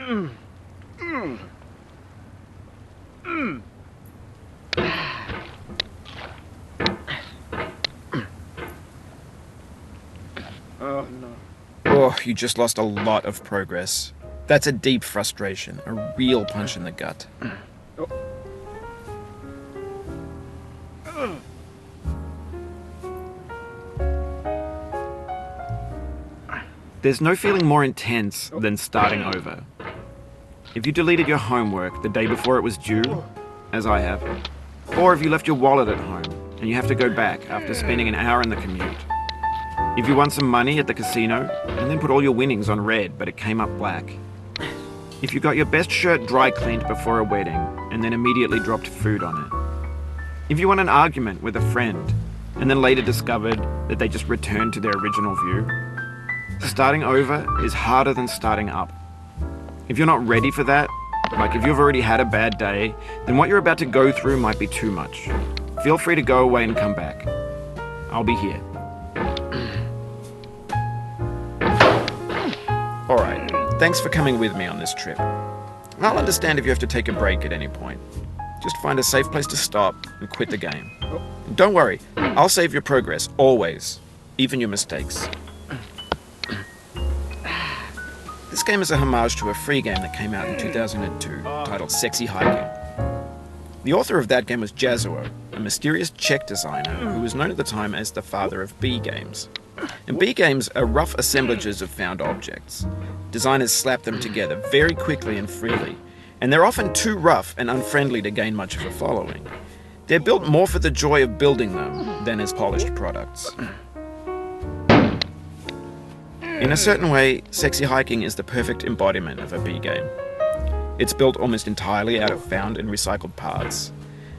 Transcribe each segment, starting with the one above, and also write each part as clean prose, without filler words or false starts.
Oh, no. Oh, you just lost a lot of progress. That's a deep frustration, a real punch in the gut. There's no feeling more intense than starting over. If you deleted your homework the day before it was due, as I have, or if you left your wallet at home and you have to go back after spending an hour in the commute. If you won some money at the casino and then put all your winnings on red but it came up black. If you got your best shirt dry cleaned before a wedding and then immediately dropped food on it. If you won an argument with a friend and then later discovered that they just returned to their original view. Starting over is harder than starting up. If you're not ready for that, like if you've already had a bad day, then what you're about to go through might be too much. Feel free to go away and come back. I'll be here. Alright, thanks for coming with me on this trip. I'll understand if you have to take a break at any point. Just find a safe place to stop and quit the game. Don't worry, I'll save your progress, always. Even your mistakes. This game is a homage to a free game that came out in 2002, titled Sexy Hiking. The author of that game was Jazuo, a mysterious Czech designer who was known at the time as the father of B games. And B games are rough assemblages of found objects. Designers slap them together very quickly and freely, and they're often too rough and unfriendly to gain much of a following. They're built more for the joy of building them than as polished products. In a certain way, Sexy Hiking is the perfect embodiment of a B game. It's built almost entirely out of found and recycled parts,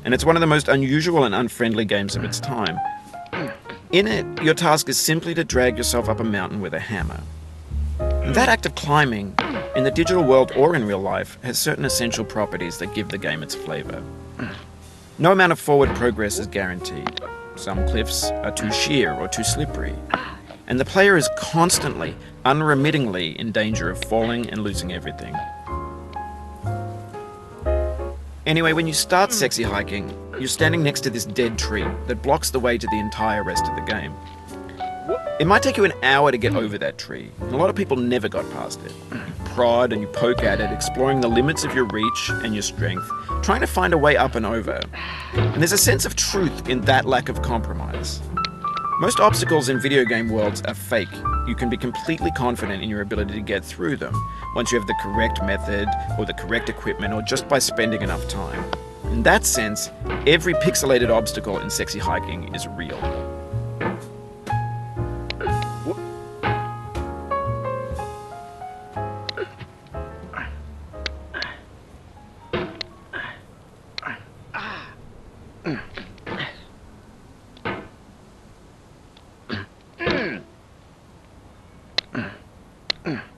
and it's one of the most unusual and unfriendly games of its time. In it, your task is simply to drag yourself up a mountain with a hammer. And that act of climbing, in the digital world or in real life, has certain essential properties that give the game its flavor. No amount of forward progress is guaranteed. Some cliffs are too sheer or too slippery. And the player is constantly, unremittingly in danger of falling and losing everything. Anyway, when you start Sexy Hiking, you're standing next to this dead tree that blocks the way to the entire rest of the game. It might take you an hour to get over that tree, and a lot of people never got past it. You prod and you poke at it, exploring the limits of your reach and your strength, trying to find a way up and over. And there's a sense of truth in that lack of compromise. Most obstacles in video game worlds are fake. You can be completely confident in your ability to get through them once you have the correct method or the correct equipment or just by spending enough time. In that sense, every pixelated obstacle in Sexy Hiking is real.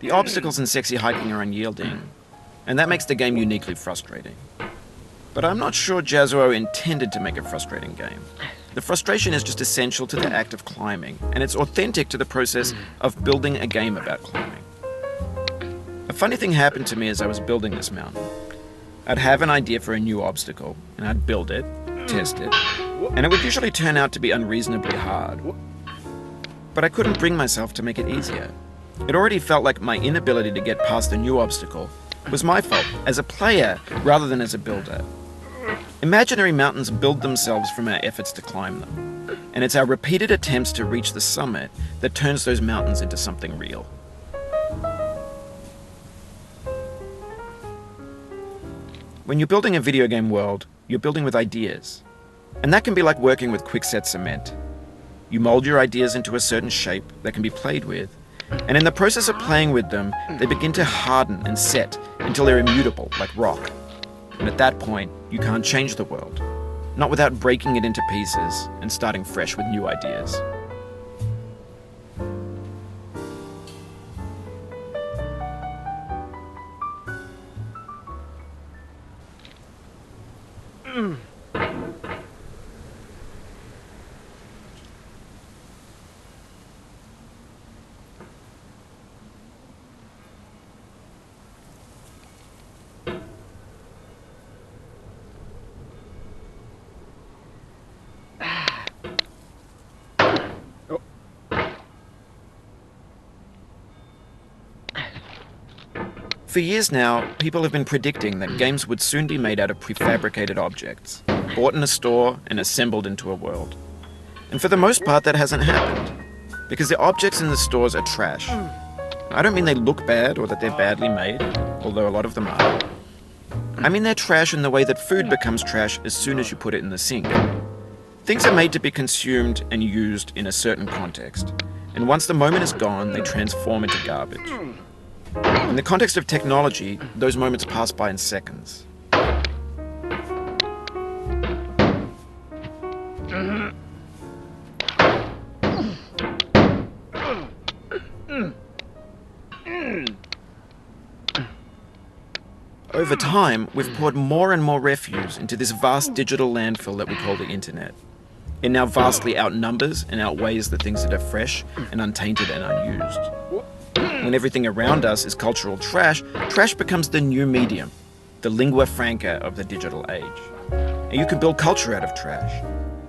The obstacles in Sexy Hiking are unyielding, and that makes the game uniquely frustrating. But I'm not sure Jazuo intended to make a frustrating game. The frustration is just essential to the act of climbing, and it's authentic to the process of building a game about climbing. A funny thing happened to me as I was building this mountain. I'd have an idea for a new obstacle, and I'd build it, test it, and it would usually turn out to be unreasonably hard. But I couldn't bring myself to make it easier. It already felt like my inability to get past the new obstacle was my fault as a player rather than as a builder. Imaginary mountains build themselves from our efforts to climb them, and it's our repeated attempts to reach the summit that turns those mountains into something real. When you're building a video game world, you're building with ideas, and that can be like working with quickset cement. You mold your ideas into a certain shape that can be played with, and in the process of playing with them, they begin to harden and set until they're immutable, like rock. And at that point, you can't change the world, not without breaking it into pieces and starting fresh with new ideas. For years now, people have been predicting that games would soon be made out of prefabricated objects, bought in a store and assembled into a world. And for the most part, that hasn't happened, because the objects in the stores are trash. I don't mean they look bad or that they're badly made, although a lot of them are. I mean they're trash in the way that food becomes trash as soon as you put it in the sink. Things are made to be consumed and used in a certain context, and once the moment is gone, they transform into garbage. In the context of technology, those moments pass by in seconds. Over time, we've poured more and more refuse into this vast digital landfill that we call the internet. It now vastly outnumbers and outweighs the things that are fresh and untainted and unused. When everything around us is cultural trash, trash becomes the new medium, the lingua franca of the digital age. And you can build culture out of trash.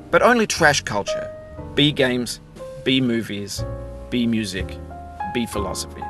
But only trash culture. Be games, be movies, be music, be philosophy.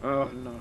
Oh no.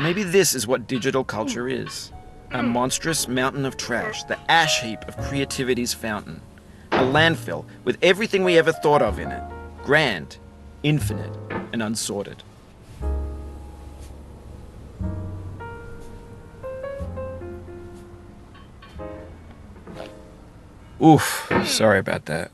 Maybe this is what digital culture is. A monstrous mountain of trash, the ash heap of creativity's fountain. A landfill with everything we ever thought of in it. Grand, infinite, and unsorted. Oof, sorry about that.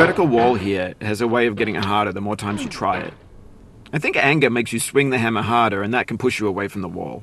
vertical wall here has a way of getting harder the more times you try it. I think anger makes you swing the hammer harder, and that can push you away from the wall.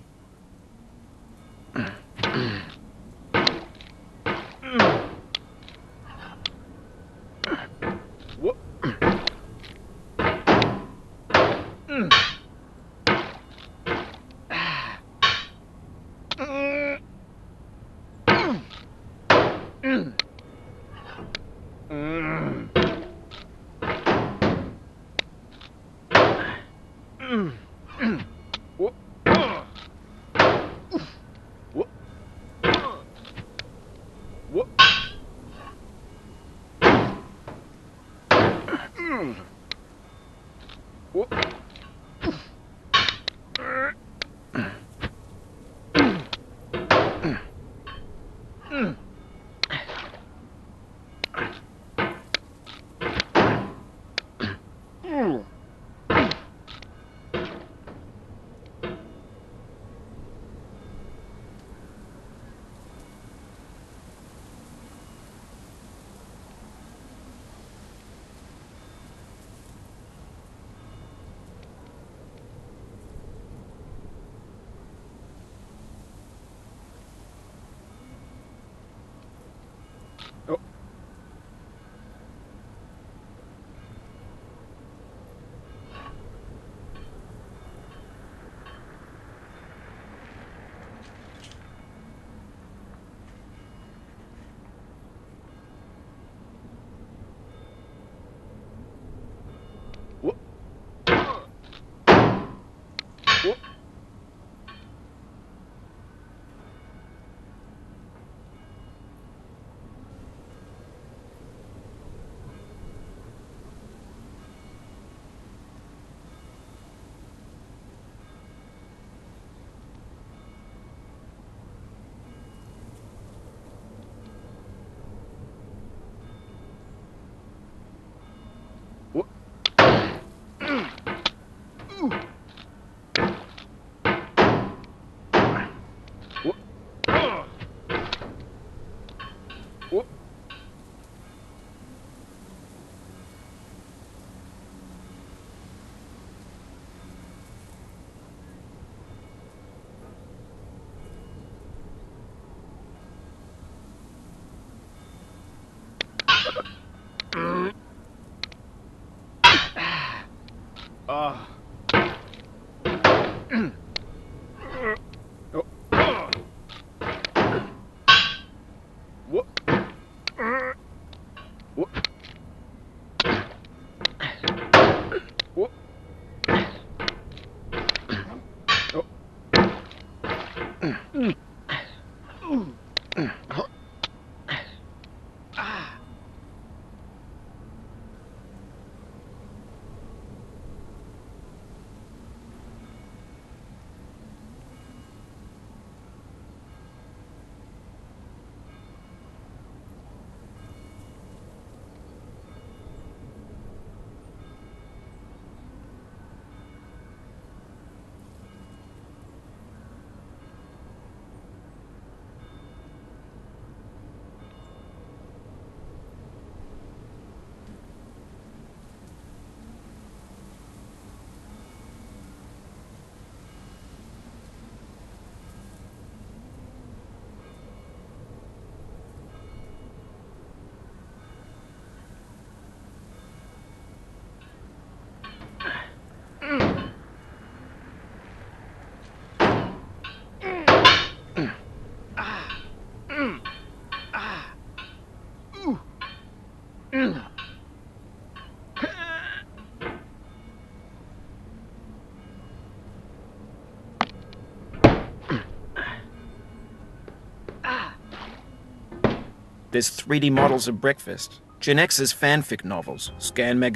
There's 3D models of breakfast, Gen X's fanfic novels, scan magazines.